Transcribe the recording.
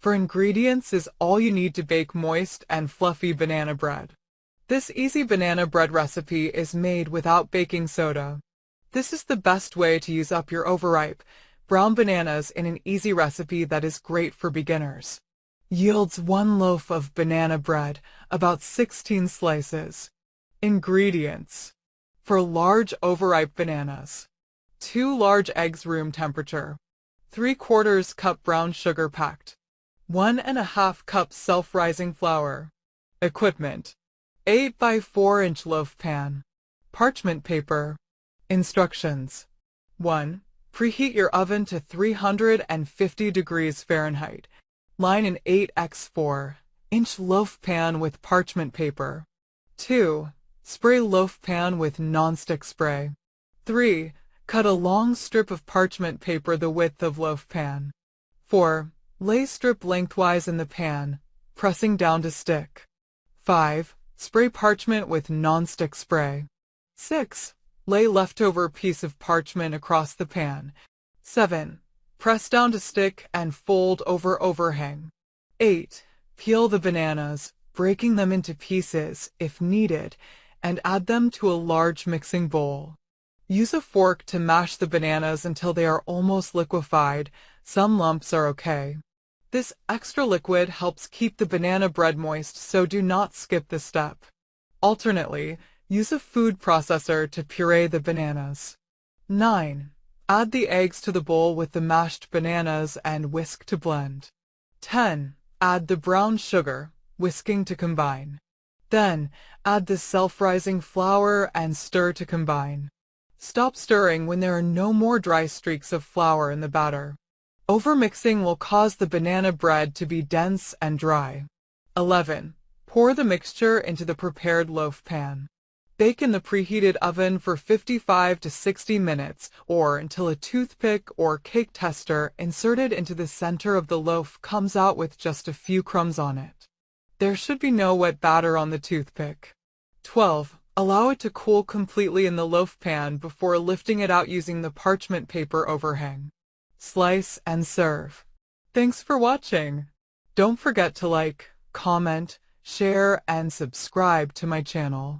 for ingredients is all you need to bake moist and fluffy banana bread. This easy banana bread recipe is made without baking soda. This is the best way to use up your overripe, brown bananas in an easy recipe that is great for beginners. Yields 1 loaf of banana bread, about 16 slices. Ingredients: for large overripe bananas, 2 large eggs room temperature, 3/4 cup brown sugar packed, 1½ cup self-rising flour. Equipment: 8 by 4-inch loaf pan, parchment paper. Instructions: 1. Preheat your oven to 350 degrees Fahrenheit. Line an 8x4-inch loaf pan with parchment paper. 2. Spray loaf pan with nonstick spray. 3. Cut a long strip of parchment paper the width of loaf pan. 4. Lay strip lengthwise in the pan, pressing down to stick. 5. Spray parchment with nonstick spray. 6. Lay leftover piece of parchment across the pan. 7. Press down to stick and fold over overhang. 8. Peel the bananas, breaking them into pieces, if needed, and add them to a large mixing bowl. Use a fork to mash the bananas until they are almost liquefied. Some lumps are okay. This extra liquid helps keep the banana bread moist, so do not skip this step. Alternately, use a food processor to puree the bananas. 9. Add the eggs to the bowl with the mashed bananas and whisk to blend. 10. Add the brown sugar, whisking to combine. Then, add the self-rising flour and stir to combine. Stop stirring when there are no more dry streaks of flour in the batter. Overmixing will cause the banana bread to be dense and dry. 11. Pour the mixture into the prepared loaf pan. Bake in the preheated oven for 55 to 60 minutes or until a toothpick or cake tester inserted into the center of the loaf comes out with just a few crumbs on it. There should be no wet batter on the toothpick. 12. Allow it to cool completely in the loaf pan before lifting it out using the parchment paper overhang. Slice and serve. Thanks for watching. Don't forget to like, comment, share, and subscribe to my channel.